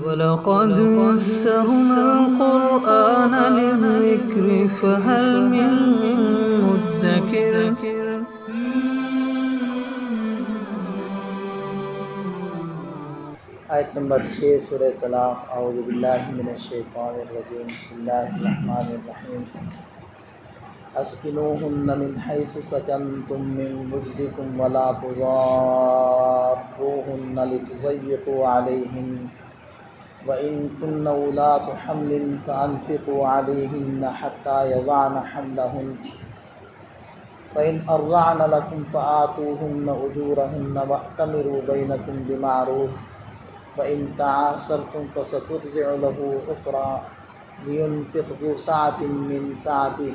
وَلَقَدْ يَسَّرْنَا الْقُرْآنَ لِلذِّكْرِ فَهَلْ مِن مُّدَّكِرٍ آیت نمبر 6 سورہ طلاق۔ اعوذ باللہ من الشیطان الرجیم، بسم اللہ الرحمن الرحیم۔ اسکنوہن من حیث سکنتم من وجدکم ولا تضاروہن لتضیقوا علیہن وإن كن أولاة حمل فأنفقوا عليهن حتى يضعن حملهن فإن أرضعن لكم فآتوهن أجورهن وأتمروا بينكم بمعروف وإن تعاسرتم فسترجع له أخرى لينفق ذو سعة من سعته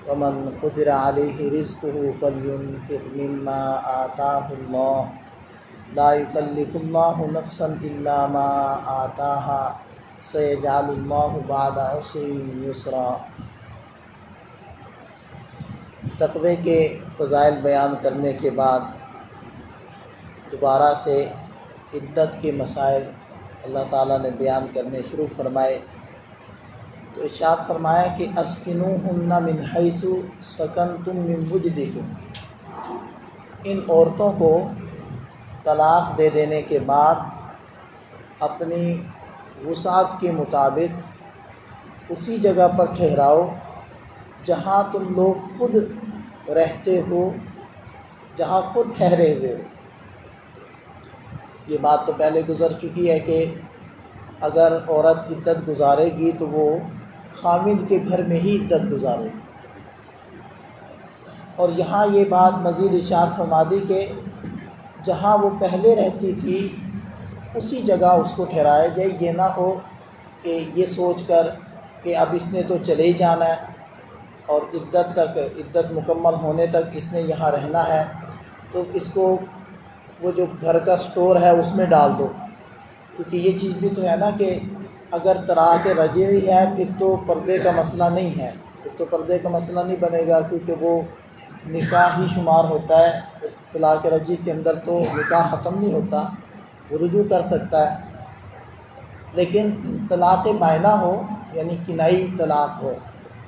ومن قدر عليه رزقه فلينفق مما آتاه الله لا يكلف الله نفسا إلا ما آتاها سيجعل الله بعد عسر يسرا۔ تقوی کے فضائل بیان کرنے کے بعد دوبارہ سے عدت کے مسائل اللہ تعالیٰ نے بیان کرنے شروع فرمائے، تو ارشاد فرمایا کہ اسکنوہن من حیث سکنتم من وجدکم، ان عورتوں کو طلاق دے دینے کے بعد اپنی وسعت کے مطابق اسی جگہ پر ٹھہراؤ جہاں تم لوگ خود رہتے ہو، جہاں خود ٹھہرے ہوئے ہو۔ یہ بات تو پہلے گزر چکی ہے کہ اگر عورت عدت گزارے گی تو وہ خامند کے گھر میں ہی عدت گزارے گی، اور یہاں یہ بات مزید ارشاد فرما دی کہ جہاں وہ پہلے رہتی تھی اسی جگہ اس کو ٹھہرایا جائے، یہ نہ ہو کہ یہ سوچ کر کہ اب اس نے تو چلے ہی جانا ہے اور عدت مکمل ہونے تک اس نے یہاں رہنا ہے، تو اس کو وہ جو گھر کا سٹور ہے اس میں ڈال دو، کیونکہ یہ چیز بھی تو ہے نا کہ اگر طلاق رجعی ہے پھر تو پردے کا مسئلہ نہیں ہے، پھر تو پردے کا مسئلہ نہیں بنے گا، کیونکہ وہ نکاح ہی شمار ہوتا ہے۔ طلاق رجعی کے اندر تو نکاح ختم نہیں ہوتا، وہ رجوع کر سکتا ہے، لیکن طلاق بائنہ ہو یعنی کنائی طلاق ہو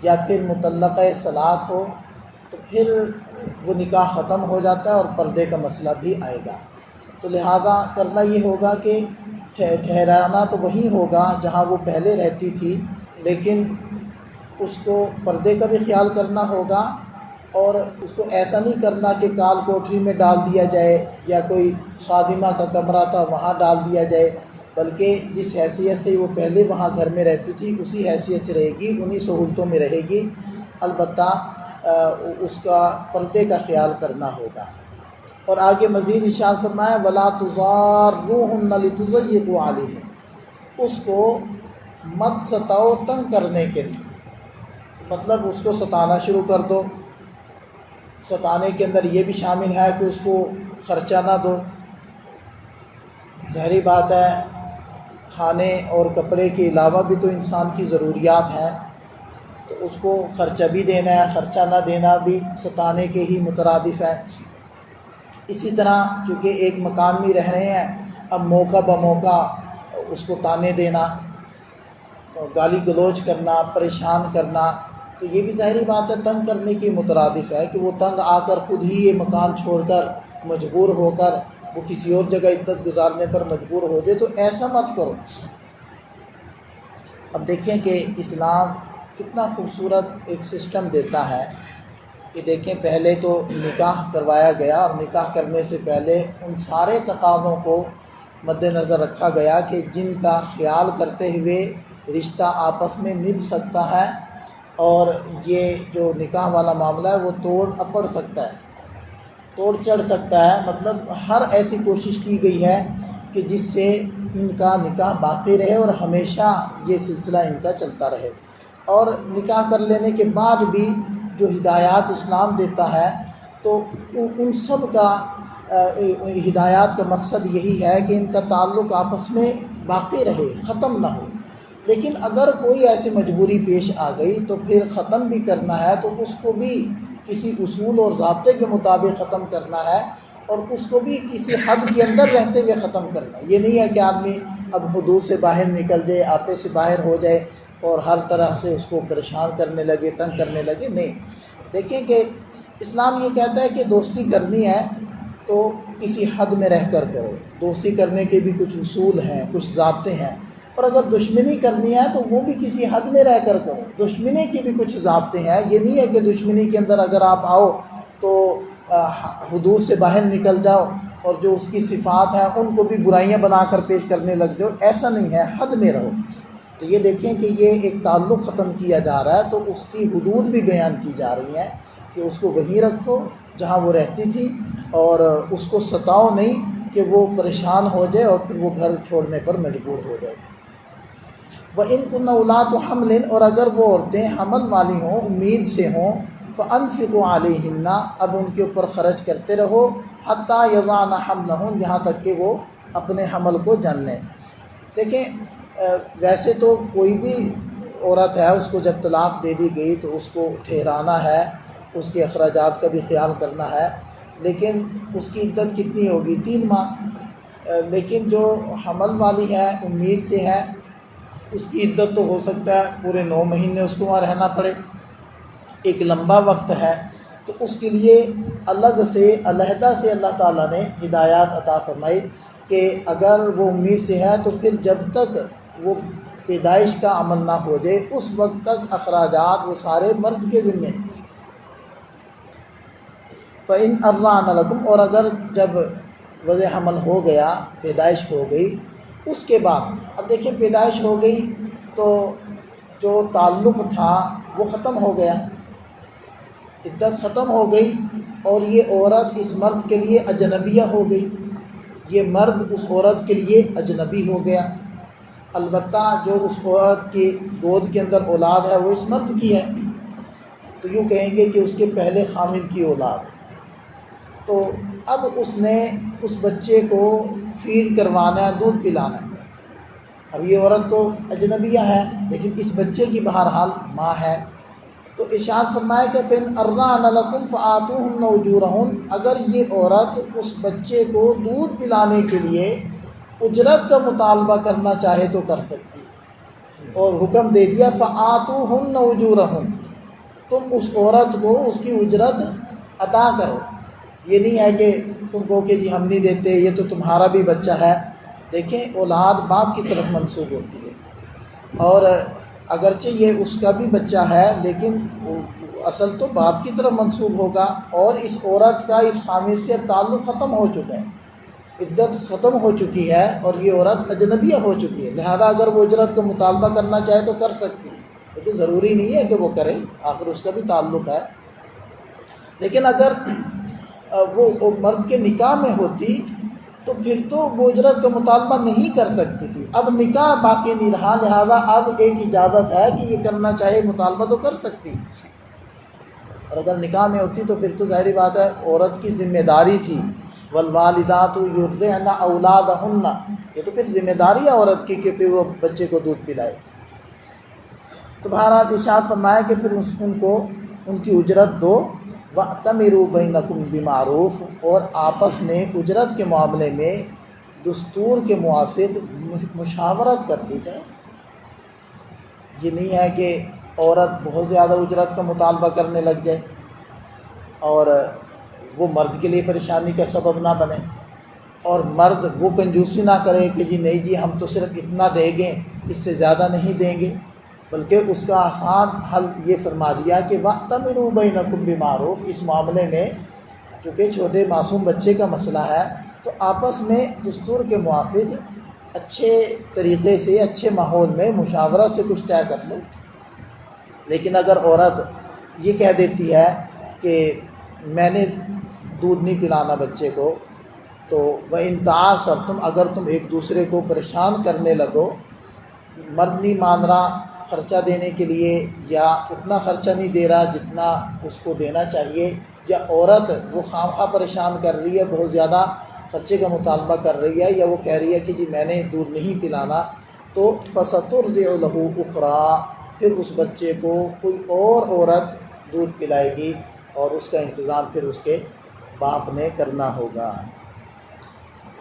یا پھر مطلقہ ثلاث ہو تو پھر وہ نکاح ختم ہو جاتا ہے اور پردے کا مسئلہ بھی آئے گا۔ تو لہٰذا کرنا یہ ہوگا کہ ٹھہرانا تو وہی ہوگا جہاں وہ پہلے رہتی تھی، لیکن اس کو پردے کا بھی خیال کرنا ہوگا، اور اس کو ایسا نہیں کرنا کہ کال کوٹری میں ڈال دیا جائے یا کوئی خادمہ کا کمرہ تھا وہاں ڈال دیا جائے، بلکہ جس حیثیت سے وہ پہلے وہاں گھر میں رہتی تھی اسی حیثیت سے رہے گی، انہی سہولتوں میں رہے گی، البتہ اس کا پردے کا خیال کرنا ہوگا۔ اور آگے مزید ارشاد فرمایا وَلَا تُضَارُّوهُنَّ لِتُضَيِّقُوا عَلَيْهِنَّ، اس کو مت ستاؤ تنگ کرنے کے لیے، مطلب اس کو ستانا شروع کر دو۔ ستانے کے اندر یہ بھی شامل ہے کہ اس کو خرچہ نہ دو، ظاہری بات ہے کھانے اور کپڑے کے علاوہ بھی تو انسان کی ضروریات ہیں، تو اس کو خرچہ بھی دینا ہے، خرچہ نہ دینا بھی ستانے کے ہی مترادف ہے۔ اسی طرح چونکہ ایک مکان میں رہ رہے ہیں، اب موقع بموقع اس کو تانے دینا، گالی گلوچ کرنا، پریشان کرنا، تو یہ بھی ظاہری بات ہے تنگ کرنے کی مترادف ہے کہ وہ تنگ آ کر خود ہی یہ مکان چھوڑ کر مجبور ہو کر وہ کسی اور جگہ عدت گزارنے پر مجبور ہو جائے، تو ایسا مت کرو۔ اب دیکھیں کہ اسلام کتنا خوبصورت ایک سسٹم دیتا ہے کہ دیکھیں پہلے تو نکاح کروایا گیا، اور نکاح کرنے سے پہلے ان سارے تقاضوں کو مد نظر رکھا گیا کہ جن کا خیال کرتے ہوئے رشتہ آپس میں نبھ سکتا ہے، اور یہ جو نکاح والا معاملہ ہے وہ توڑ اپڑ سکتا ہے، توڑ چڑھ سکتا ہے، مطلب ہر ایسی کوشش کی گئی ہے کہ جس سے ان کا نکاح باقی رہے اور ہمیشہ یہ سلسلہ ان کا چلتا رہے۔ اور نکاح کر لینے کے بعد بھی جو ہدایات اسلام دیتا ہے تو ان سب کا ہدایات کا مقصد یہی ہے کہ ان کا تعلق آپس میں باقی رہے، ختم نہ ہو۔ لیکن اگر کوئی ایسی مجبوری پیش آ گئی تو پھر ختم بھی کرنا ہے تو اس کو بھی کسی اصول اور ضابطے کے مطابق ختم کرنا ہے، اور اس کو بھی کسی حد کے اندر رہتے ہوئے ختم کرنا ہے۔ یہ نہیں ہے کہ آدمی اب حدود سے باہر نکل جائے، آپے سے باہر ہو جائے اور ہر طرح سے اس کو پریشان کرنے لگے، تنگ کرنے لگے، نہیں۔ دیکھیں کہ اسلام یہ کہتا ہے کہ دوستی کرنی ہے تو کسی حد میں رہ کر کرو، دوستی کرنے کے بھی کچھ اصول ہیں، کچھ ضابطے ہیں، اور اگر دشمنی کرنی ہے تو وہ بھی کسی حد میں رہ کر کرو، دشمنی کی بھی کچھ ضابطے ہیں۔ یہ نہیں ہے کہ دشمنی کے اندر اگر آپ آؤ تو حدود سے باہر نکل جاؤ اور جو اس کی صفات ہیں ان کو بھی برائیاں بنا کر پیش کرنے لگ جاؤ، ایسا نہیں ہے، حد میں رہو۔ تو یہ دیکھیں کہ یہ ایک تعلق ختم کیا جا رہا ہے تو اس کی حدود بھی بیان کی جا رہی ہیں کہ اس کو وہیں رکھو جہاں وہ رہتی تھی، اور اس کو ستاؤ نہیں کہ وہ پریشان ہو جائے اور پھر وہ گھر چھوڑنے پر مجبور ہو جائے۔ وَإِن كُنَّ أُولَاتُ حَمْلٍ، اور اگر وہ عورتیں حمل والی ہوں، امید سے ہوں، فَأَنفِقُوا عَلَيْهِنَّ، اب ان کے اوپر خرچ کرتے رہو، حَتَّى يَضَعْنَ حَمْلَهُنَّ، یہاں تک کہ وہ اپنے حمل کو جن لیں۔ دیکھیں ویسے تو کوئی بھی عورت ہے، اس کو جب طلاق دے دی گئی تو اس کو ٹھہرانا ہے، اس کے اخراجات کا بھی خیال کرنا ہے، لیکن اس کی عدت کتنی ہوگی؟ 3 ماہ۔ لیکن جو حمل والی ہے، امید سے ہے، اس کی عدت تو ہو سکتا ہے پورے 9 مہینے اس کو وہاں رہنا پڑے، ایک لمبا وقت ہے، تو اس کے لیے الگ سے علیحدہ سے اللہ تعالیٰ نے ہدایات عطا فرمائی کہ اگر وہ امید سے ہے تو پھر جب تک وہ پیدائش کا عمل نہ ہو جائے اس وقت تک اخراجات وہ سارے مرد کے ذمے۔ فَإِنْ أَرْضَعْنَ لَكُمْ، اور اگر جب وضع حمل ہو گیا، پیدائش ہو گئی، اس کے بعد اب دیکھیں پیدائش ہو گئی تو جو تعلق تھا وہ ختم ہو گیا، عدت ختم ہو گئی، اور یہ عورت اس مرد کے لیے اجنبیہ ہو گئی، یہ مرد اس عورت کے لیے اجنبی ہو گیا۔ البتہ جو اس عورت کی گود کے اندر اولاد ہے وہ اس مرد کی ہے، تو یوں کہیں گے کہ اس کے پہلے خامد کی اولاد ہے۔ تو اب اس نے اس بچے کو فیڈ کروانا ہے، دودھ پلانا ہے۔ اب یہ عورت تو اجنبیہ ہے لیکن اس بچے کی بہرحال ماں ہے، تو ارشاد فرمایا کہ فَإِنْ أَرْضَعْنَ لَكُمْ فَآتُوهُنَّ أُجُورَهُنَّ، اگر یہ عورت اس بچے کو دودھ پلانے کے لیے اجرت کا مطالبہ کرنا چاہے تو کر سکتی، اور حکم دے دیا فَآتُوهُنَّ أُجُورَهُنَّ، تم اس عورت کو اس کی اجرت ادا کرو۔ یہ نہیں ہے کہ تم کہو کہ جی ہم نہیں دیتے، یہ تو تمہارا بھی بچہ ہے۔ دیکھیں اولاد باپ کی طرف منسوب ہوتی ہے، اور اگرچہ یہ اس کا بھی بچہ ہے لیکن اصل تو باپ کی طرف منسوب ہوگا، اور اس عورت کا اس خامد سے تعلق ختم ہو چکا ہے، عدت ختم ہو چکی ہے اور یہ عورت اجنبیہ ہو چکی ہے، لہذا اگر وہ اجرت کا مطالبہ کرنا چاہے تو کر سکتی ہے، لیکن ضروری نہیں ہے کہ وہ کرے، آخر اس کا بھی تعلق ہے۔ لیکن اگر وہ مرد کے نکاح میں ہوتی تو پھر تو وہ اجرت کا مطالبہ نہیں کر سکتی تھی، اب نکاح باقی نہیں رہا، لہذا اب ایک اجازت ہے کہ یہ کرنا چاہے مطالبہ تو کر سکتی، اور اگر نکاح میں ہوتی تو پھر تو ظاہری بات ہے عورت کی ذمہ داری تھی، والوالدات یرضعن اولادہن، یہ تو پھر ذمہ داری ہے عورت کی کہ پھر وہ بچے کو دودھ پلائے۔ تو بہرحال ارشاد فرمایا کہ پھر ان کو ان کی اجرت دو، وَأْتَمِرُوا بَيْنَكُمْ بِمَعْرُوفٍ، اور آپس میں اجرت کے معاملے میں دستور کے موافق مشاورت کر لی جائے۔ یہ نہیں ہے کہ عورت بہت زیادہ اجرت کا مطالبہ کرنے لگ جائے اور وہ مرد کے لیے پریشانی کا سبب نہ بنے، اور مرد وہ کنجوسی نہ کرے کہ جی نہیں جی ہم تو صرف اتنا دیں گے، اس سے زیادہ نہیں دیں گے، بلکہ اس کا آسان حل یہ فرما دیا کہ وَأْتَمِرُوا بَيْنَكُمْ بِمَعْرُوفٍ، اس معاملے میں چونکہ چھوٹے معصوم بچے کا مسئلہ ہے تو آپس میں دستور کے موافق اچھے طریقے سے اچھے ماحول میں مشاورت سے کچھ طے کر لو۔ لیکن اگر عورت یہ کہہ دیتی ہے کہ میں نے دودھ نہیں پلانا بچے کو، تو وَإِن تَعَاصَرْتُمْ، اگر تم ایک دوسرے کو پریشان کرنے لگو، مرد نہیں مان رہا خرچہ دینے کے لیے، یا اتنا خرچہ نہیں دے رہا جتنا اس کو دینا چاہیے، یا عورت وہ خواہ پریشان کر رہی ہے، بہت زیادہ خرچے کا مطالبہ کر رہی ہے، یا وہ کہہ رہی ہے کہ جی میں نے دودھ نہیں پلانا، تو فَسَتُرْضِعُ لَهُ أُخْرَىٰ، پھر اس بچے کو کوئی اور عورت دودھ پلائے گی، اور اس کا انتظام پھر اس کے باپ نے کرنا ہوگا۔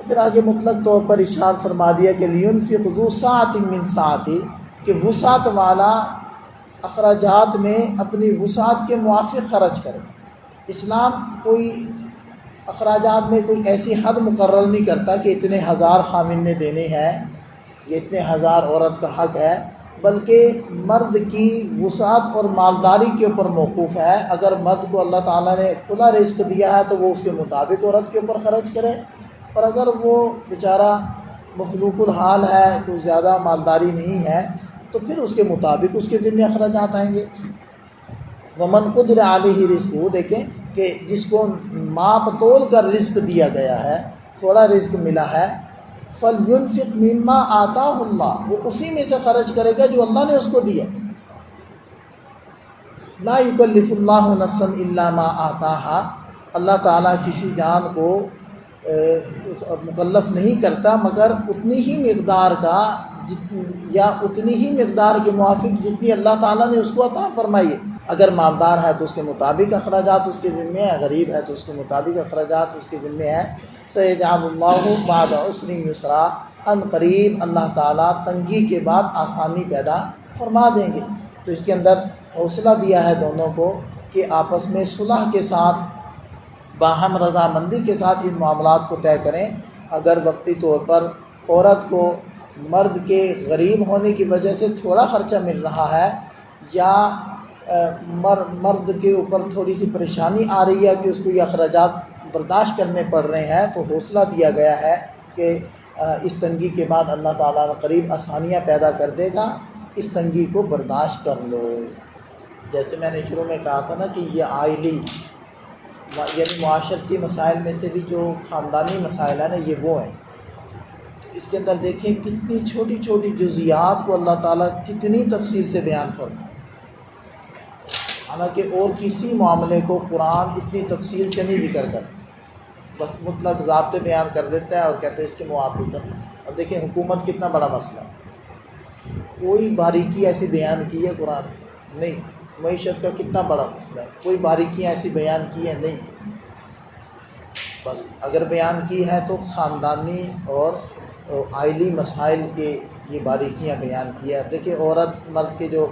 پھر آگے مطلق طور پر ارشاد فرما دیا کہ لینفق ذو سعۃ من سعتہ، کہ وسعت والا اخراجات میں اپنی وسعت کے موافق خرچ کرے۔ اسلام کوئی اخراجات میں کوئی ایسی حد مقرر نہیں کرتا کہ اتنے ہزار خامن نے دینے ہیں، یہ اتنے ہزار عورت کا حق ہے، بلکہ مرد کی وسعت اور مالداری کے اوپر موقوف ہے۔ اگر مرد کو اللہ تعالیٰ نے کھلا رزق دیا ہے تو وہ اس کے مطابق عورت کے اوپر خرچ کرے، اور اگر وہ بیچارہ مخلوق الحال ہے، تو زیادہ مالداری نہیں ہے، تو پھر اس کے مطابق اس کے ذمہ اخراجات آئیں گے۔ ومن قدر علیہ رزقہ، دیکھیں کہ جس کو ماپ تول کر رزق دیا گیا ہے، تھوڑا رزق ملا ہے، فَلْيُنْفِقْ مِمَّا آتَاهُ اللَّهُ، وہ اسی میں سے خرچ کرے گا جو اللہ نے اس کو دیا۔ لا يكلف اللہ نفسا الا ما آتاها، اللہ تعالیٰ کسی جان کو مکلف نہیں کرتا مگر اتنی ہی مقدار کا، یا اتنی ہی مقدار کے موافق جتنی اللہ تعالیٰ نے اس کو عطا فرمائی ہے۔ اگر مالدار ہے تو اس کے مطابق اخراجات اس کے ذمے ہیں، غریب ہے تو اس کے مطابق اخراجات اس کے ذمے ہیں۔ سَيَجْعَلُ اللَّهُ بَعْدَ عُسْرٍ يُسْرًا، ان قریب اللہ تعالیٰ تنگی کے بعد آسانی پیدا فرما دیں گے۔ تو اس کے اندر حوصلہ دیا ہے دونوں کو کہ آپس میں صلح کے ساتھ، باہم رضامندی کے ساتھ ان معاملات کو طے کریں۔ اگر وقتی طور پر عورت کو مرد کے غریب ہونے کی وجہ سے تھوڑا خرچہ مل رہا ہے، یا مرد کے اوپر تھوڑی سی پریشانی آ رہی ہے کہ اس کو یہ اخراجات برداشت کرنے پڑ رہے ہیں، تو حوصلہ دیا گیا ہے کہ اس تنگی کے بعد اللہ تعالیٰ قریب آسانیاں پیدا کر دے گا، اس تنگی کو برداشت کر لو۔ جیسے میں نے شروع میں کہا تھا نا کہ یہ آئلی یعنی معاشرتی مسائل میں سے بھی جو خاندانی مسائل ہیں نا، یہ وہ ہیں۔ اس کے اندر دیکھیں کتنی چھوٹی چھوٹی جزیات کو اللہ تعالیٰ کتنی تفصیل سے بیان فرمائے، حالانکہ اور کسی معاملے کو قرآن اتنی تفصیل سے نہیں ذکر کرتا، بس مطلق ضابطے بیان کر دیتا ہے اور کہتے ہیں اس کے موافق کرنا۔ اب دیکھیں حکومت کتنا بڑا مسئلہ ہے، کوئی باریکی ایسی بیان کی ہے قرآن نہیں۔ معیشت کا کتنا بڑا مسئلہ ہے، کوئی باریکیاں ایسی بیان کی ہے نہیں، بس اگر بیان کی ہے تو خاندانی اور آئلی مسائل کے یہ باریکیاں بیان کی ہے۔ دیکھیں عورت مرد کے جو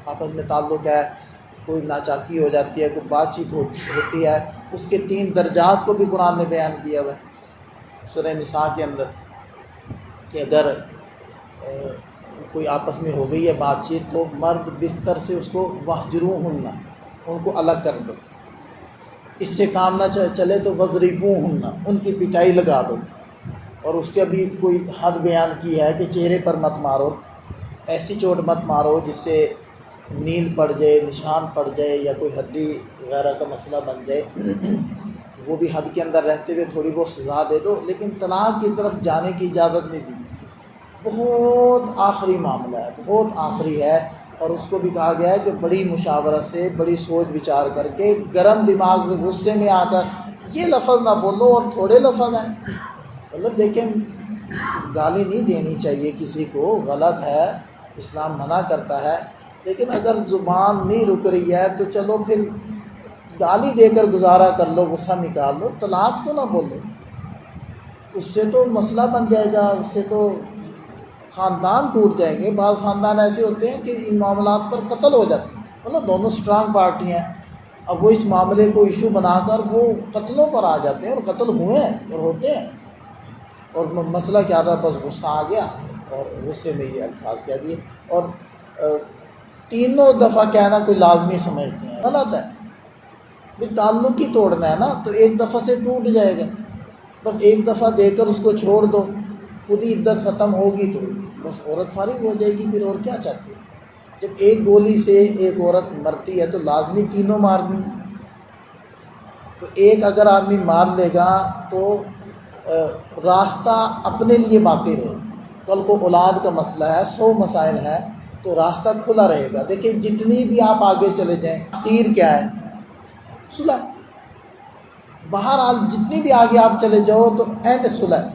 آپس میں تعلق ہے، کوئی ناچاکی ہو جاتی ہے، کوئی بات چیت ہوتی ہے، اس کے 3 درجات کو بھی قرآن نے بیان کیا ہوا ہے سورہ نساء کے اندر، کہ اگر کوئی آپس میں ہو گئی ہے بات چیت تو مرد بستر سے اس کو وَاہْجُرُوهُنَّ، ان کو الگ کر دو، اس سے کام نہ چلے تو وَاضْرِبُوهُنَّ، ان کی پٹائی لگا دو۔ اور اس کے بھی کوئی حد بیان کی ہے کہ چہرے پر مت مارو، ایسی چوٹ مت مارو جس سے نیل پڑ جائے، نشان پڑ جائے، یا کوئی ہڈی وغیرہ کا مسئلہ بن جائے، وہ بھی حد کے اندر رہتے ہوئے تھوڑی بہت سزا دے دو، لیکن طلاق کی طرف جانے کی اجازت نہیں دی۔ بہت آخری معاملہ ہے، بہت آخری ہے، اور اس کو بھی کہا گیا ہے کہ بڑی مشاورت سے، بڑی سوچ بچار کر کے، گرم دماغ سے، غصے میں آ کر یہ لفظ نہ بولو، اور تھوڑے لفظ ہیں۔ مطلب دیکھیں گالی نہیں دینی چاہیے کسی کو، غلط ہے، اسلام منع کرتا ہے، لیکن اگر زبان نہیں رک رہی ہے تو چلو پھر گالی دے کر گزارا کر لو، غصہ نکال لو، طلاق تو نہ بولو، اس سے تو مسئلہ بن جائے گا، اس سے تو خاندان ٹوٹ جائیں گے۔ بعض خاندان ایسے ہوتے ہیں کہ ان معاملات پر قتل ہو جاتے ہیں، مطلب دونوں اسٹرانگ پارٹی ہیں، اب وہ اس معاملے کو ایشو بنا کر وہ قتلوں پر آ جاتے ہیں، اور قتل ہوئے ہیں اور ہوتے ہیں۔ اور مسئلہ کیا تھا، بس غصہ آ گیا اور غصے میں یہ الفاظ کہہ دیے، اور 3 دفعہ کہنا کوئی لازمی سمجھتے ہیں، غلط ہے۔ بھی تعلق ہی توڑنا ہے نا، تو 1 دفعہ سے ٹوٹ جائے گا، بس 1 دفعہ دے کر اس کو چھوڑ دو، خود ہی عدت ختم ہوگی تو بس عورت فارغ ہو جائے گی۔ پھر اور کیا چاہتے ہیں؟ جب ایک گولی سے ایک عورت مرتی ہے تو لازمی 3 مارنی، تو ایک اگر آدمی مار لے گا تو راستہ اپنے لیے باقی رہے گا۔ کل کو اولاد کا مسئلہ ہے، 100 مسائل ہیں، تو راستہ کھلا رہے گا۔ دیکھیں جتنی بھی آپ آگے چلے جائیں، اخیر کیا ہے؟ صلح۔ بہرحال جتنی بھی آگے آپ چلے جاؤ تو اینڈ صلح۔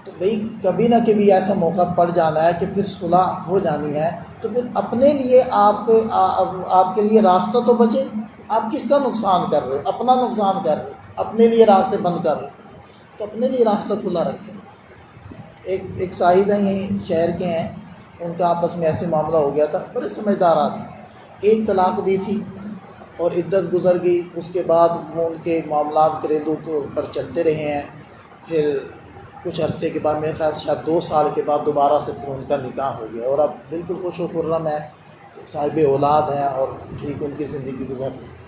تو بھئی کبھی نہ کبھی ایسا موقع پڑ جانا ہے کہ پھر صلح ہو جانی ہے، تو پھر اپنے لیے آپ کے لیے راستہ تو بچے۔ آپ کس کا نقصان کر رہے ہو؟ اپنا نقصان کر رہے ہو، اپنے لیے راستے بند کر رہے ہو۔ تو اپنے لیے راستہ کھلا رکھیں۔ ایک صاحب ہیں یہیں شہر کے ہیں، ان کا آپس میں ایسے معاملہ ہو گیا تھا، بڑے سمجھدار آدمی، ایک طلاق دی تھی اور عدت گزر گئی، اس کے بعد وہ ان کے معاملات گھریلو طور پر چلتے رہے ہیں، پھر کچھ عرصے کے بعد میرے خیال سے شاید 2 سال کے بعد دوبارہ سے پھر ان کا نکاح ہو گیا، اور اب بالکل خوش و خرم ہے، صاحب اولاد ہیں اور ٹھیک ان کی زندگی گزر رہی ہے۔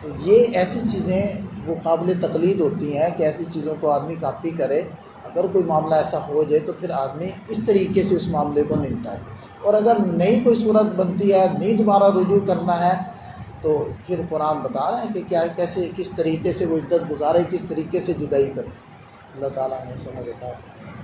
تو یہ ایسی چیزیں وہ قابل تقلید ہوتی ہیں کہ ایسی چیزوں کو آدمی کاپی کرے۔ اگر کوئی معاملہ ایسا ہو جائے تو پھر آدمی اس طریقے سے اس معاملے کو نمٹائے، اور اگر نئی کوئی صورت بنتی ہے، نہیں دوبارہ رجوع کرنا ہے، تو پھر قرآن بتا رہے ہیں کہ کیا کیسے کس طریقے سے وہ عدت گزارے، کس طریقے سے جدائی کرے۔ اللہ تعالیٰ نے سمجھ عطا فرمائے۔